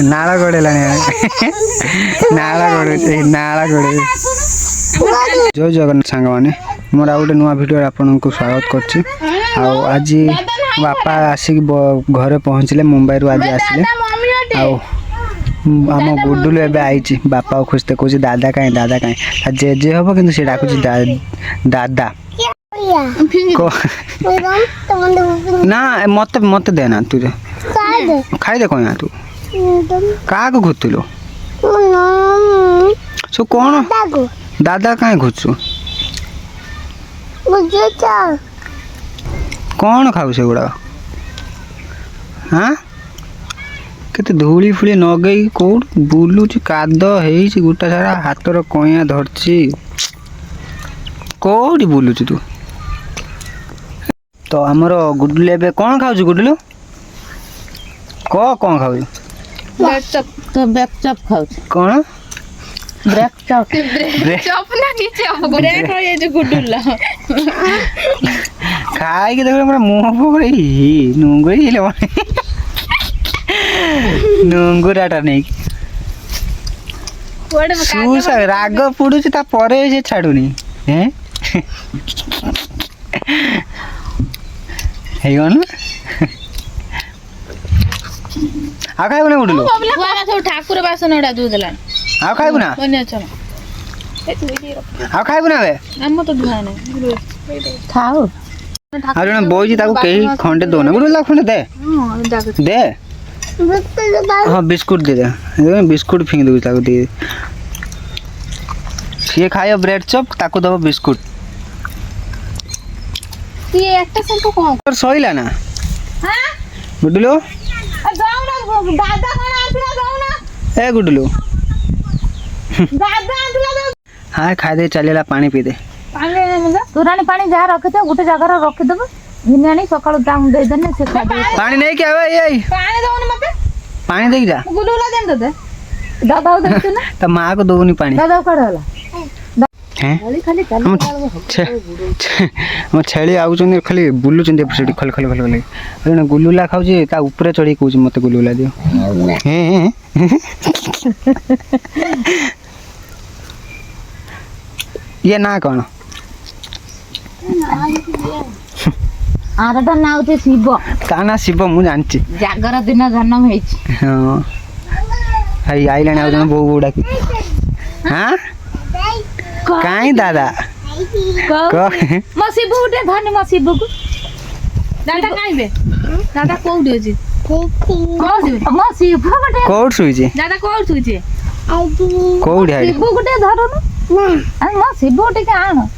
नाला गोड़ेला नाला गोड़े नाला गोड़े जय जगन्नाथ सांग मैंने मोर आ गोटे नुआ भिडियो आपन को स्वागत करछि। आज बापा आसिक घरे पहुँचले मुंबई रु आज आसिले आम गुडुलु एबे आइछि बापा को खोजते कहूँ दादा कहीं जे हम कि से डाकुछि दादा ना मत मत देना तू खाई दे कौन तू क्या खोजलु सो कौन दादा कहीं खोजु कौन खाऊ से गुड़ा हाँ केते धूली फुली नगई कौट बुलुच काद है गोटा सारा हाथर कइया धरछि कौटी बुलुच तू तो आमर गुडुलु एबे कौन खाऊ गुडुलु कौन खाऊ ब्रेक चप तो ब्रेक चप खाऊ कौन ब्रेक चप ना नीचे ब्रेक हो ये जो गुडुलु खाई के देखो मुँह पकड़े नुंगुरी नुंगुराटा नहीं राग पुड़ुच से छाड़ुनी हैं आ खाइबु ना गुडुलु ठाकुर बासन उड़ा दूध देला आ खाइबु ना आ खाइबु ना बे हम तो धुआ नहीं खाओ आ जने बोई ताको केही खंडे दो ना गुडुलु खंडे दे दे हाँ बिस्कुट दे दे बिस्कुट फिंग दे ताको दे ये खायो ब्रेड चप ताको दबो बिस्कुट ये एकटा संतो कोन और सोइला ना हां गुडुलु जाऊ ना दादा कोन आतला जाऊ ना ए गुडुलु दादा आतला हां खा दे चलेला पानी पी दे पानी मतलब तुरानी पानी जा रखे थे गोटे जगह रे रखि दबो गिनानी सकाळ दाम दे देने से खा दे पानी नहीं के आवे ए पानी दो ना मते पानी दे जा गुलुला देन दे दादा दे ना त मां को दोनी पानी दादा कड़ होला हैं खाली खाली हम छेली आउचन खाली बुलुचन सेठी खल खल खल खल गुलुला खाऊ ता ऊपर चढ़ी कहूँ मत गुलुला दियो हैं ये ना कौन आरटा ना होते शिव ता ना शिव मु जानछि जागर दिन जन्म हेछि हां हई आइला ना जन बो बुडा की हां काई दादा को म शिव उठे धनी म शिव को दादा काई बे दादा कोउ देछि कोउ म शिव उठे कोड सुई जे दादा कोउ सुई जे कोड है शिव उठे धरो ना अरे म शिव उठे के आनो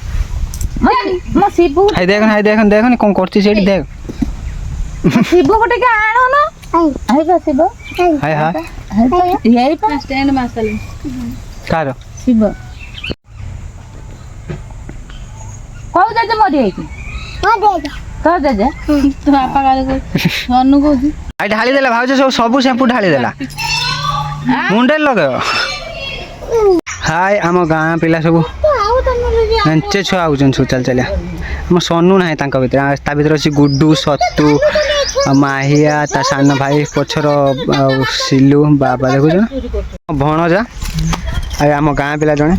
म शिव हाय देखन कोन करछि सेठी देख शिव उठे के आनो ना हाय बा शिव हाय हाय यही पर स्टैंड मास्टर कार शिव कौ जाजे मरि आइकी तो जाजे तो आपा गाले को सोनू को आई ढाली देला भाउज सब शैम्पू ढाली देला मुंडे लगाओ हाय आम गाँ पिला सब एंचे छुआ आउछन सब चल चलिया हम सोनू ना तांका भीतर ता भीतर अछि गुड्डू सत्तू माहिया ता सान भाई पछर सिलू बाबा देखु भणजा आम गाँ पिला जने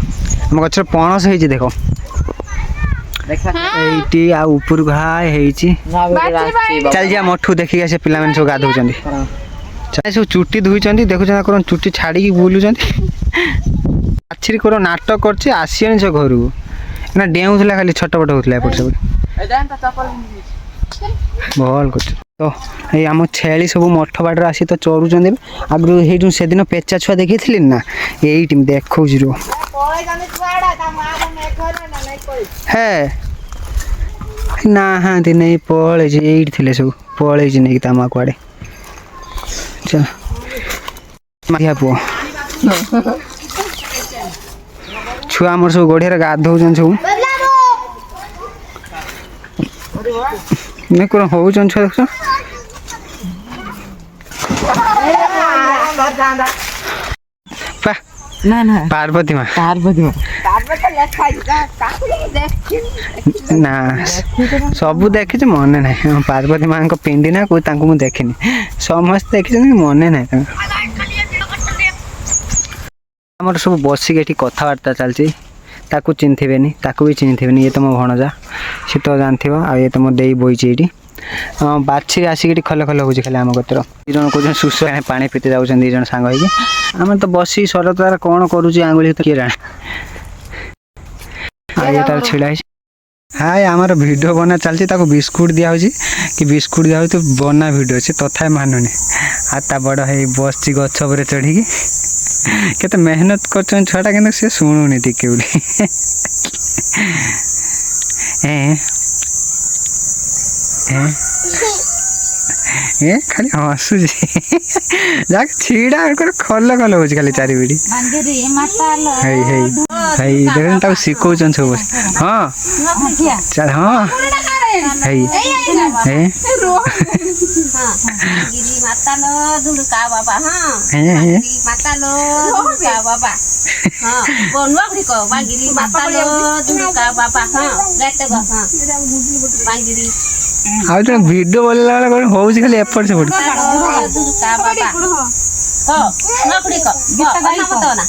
आम गछर पणस हेछि देखो एटी आ ऊपर घाय हेछि चल जा मठू देखि आसे पिला मन सब गाधौचंदी चाहे सब चुट्टी धुईचंदी देखुछन कोन चुट्टी छाड़ी की बुलुचंदी आछिरी कोन नाटक करछि आसियन छ घरु ना डेउथला खाली छटपट होतला एपट सब ए जान त चप्पल बोल कुछ तो ए हम छेली सब मठ बाडर आसी तो चोरुचंदी आगु हेटु से दिन पेचा छुआ देखिथिली ना एई टीम देखौ जिरो पळे जाने छुआडा ता मां ने घर ना नहीं कोई है ना हां दे नहीं पळे जे एई थिले सब पळे जे नहीं ता मा कोडे चल मारिया पो छुआ मोर सब गोढेर गाधौचन सब मैं कोन होउचन छ देखछ पा ना ना पार्वती मां पार्वती लेखा ना सब देखी मन ना पार्वती माँ पिंडी ना कोई मु देखनी समस्त देखी मन ना आमर सब बसिक ये कथबार्ता चलती ताकू चिन्थिबेनी ताकू भी चिन्थिबेनी ये तो मो भणजा सी तो जानथिबो आ ये तो मो देई बोइची एटी बाछी आसिक खल खल होची खाली आम कतर जन को सुस पानी पीते जाउछन दी जन सांग होई आम तो बसी सरतार कोन करूची आंगुली तो के जाने आ ये तार छिड़ा हाय आमर वीडियो बना चलती ताको बिस्कुट दिया होची कि बिस्कुट दिया हो तो बना वीडियो से तथा मानुनी आता बड़ है बस गछ पर चढ़ी केते मेहनत कर छुआटा कि से शुणुनी टिके ए खाली हसु जाक छिड़ा खल खल हो खाली चारि बिडी देखन ताको सिखौछन सब हां चल हां हे गिरी माता लो दुलका बाबा हां माता लो दुलका बाबा हां बनवा गुडी को बागिरी माता लो दुलका बाबा हां गाते गो हां बागिरी आ तो वीडियो बोलला वाला कोन होउछ खाली एफर्ट से दुलका बाबा हो नकड़ी को गीत बता ना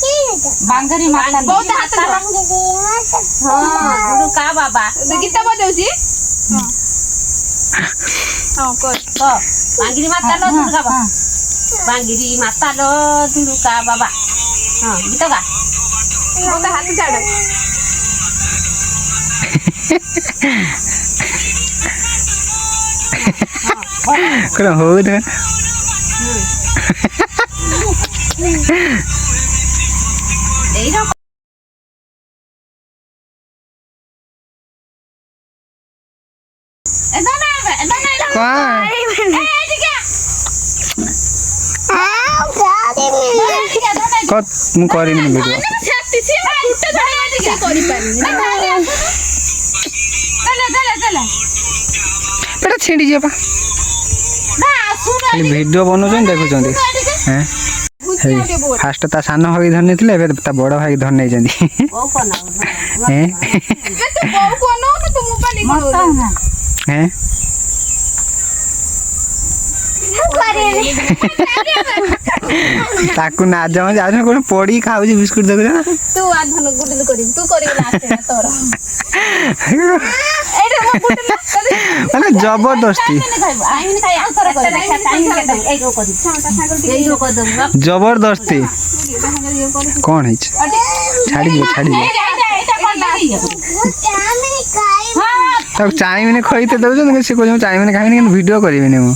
बांगरी माता बहुत हाथ हां दुलका बाबा गीत बजाउची हां कर बांगिरी माता लो दुर्गा बाबा बांगिरी माता लो दुर्गा बाबा हां गीत गा मोटा हाथ झाड़ कोन हो दे एई ना कत मु करिन वीडियो पेटा छिंडी जेबा खाली वीडियो बनौछन देखुछन हैं फास्ट ता सान भाई धरने थिले एबे ता बड़ भाई धर नै जंदी हैं हैं ताकू ना जाओ जाओ कोन पड़ी खाउ जी बिस्कुट देखु ना तू आधन गुडल करी तू करी लास्ट में तोर एरे मो गुडल माने जबरदस्ती आइन खाई आंसर कर टाइम के ए रो कर दम जबरदस्ती कौन है छाड़ी दे तब चाय मैंने खरीदते दउछन से को चाय मैंने खाइनी वीडियो करिवेनी मु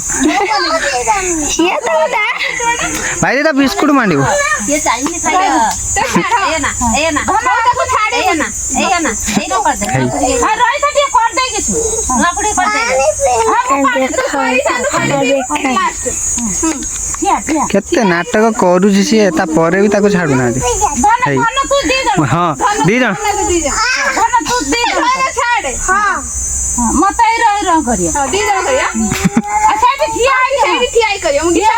भाई दादा बिस्कुट मांडिबो ये चाय में खाई ए ना को छाड़े ए ना ए रो कर दे हां रही था कर दे किछु लकड़ी कर दे केते नाटक करू सी ता परे भी ताको छाडू ना हां दी जण तू दे छाड़े हां मत आई रह करिया हां दी जण करिया अच्छा ठिया आई करिया मु गया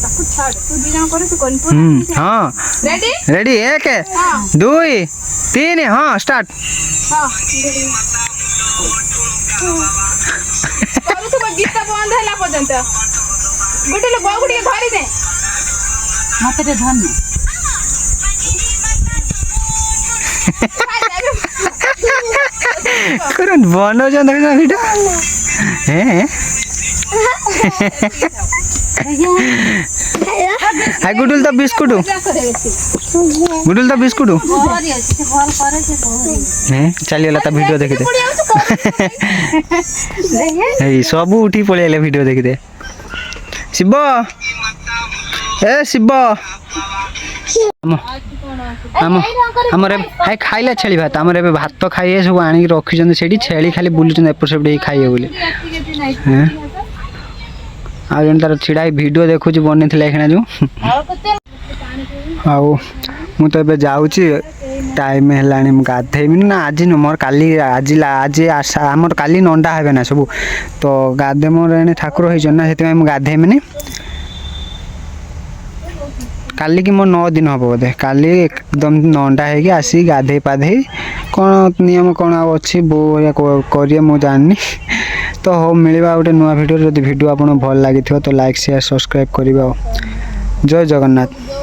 ताको छाड़ तू दी जण करे तू कौन हां रेडी रेडी 1 2 3 हां स्टार्ट हां करू तो गीत बंद हला पर्यंत गुटले बागुडी धरि दे मते रे धन करन बनो जन देखना वीडियो हैं हाय गुडुल तो बिस्कुट गुडुल तो बिस्कुट हैं चलिए ता वीडियो देखि दे ए सब उठी पळेले वीडियो देखि दे शिव ए शिव आमर हाय खाइला छेली भात आमर एबे भात खाइए सब आनी रखी जंदे सेठी छेली खाली बुलुचन एपर सेपटे खाइए बोले हैं आ जन तार छिड़ाई वीडियो देखु छी बनेथिला एखना जो आउ मु तो एबे जाउची टाइम हेलानी मु गाधेइमिन ना आज न मोर काली आज आशा हमर काली नंडा हेबे ना सब तो गाधे मोर एने ठाकुर होई जन्ना सेति मु गाधेइमिन काली की मोर 9 दिन हम बोधे काली एकदम नंडा है कि आसी गाधे पाधे कौन नियम कौन अच्छी बो करिए मु जाननी तो हो मिलवा गोटे नुआ वीडियो जदि वीडियो आपको भल लगी तो लाइक शेयर सब्सक्राइब करिबा जय जगन्नाथ।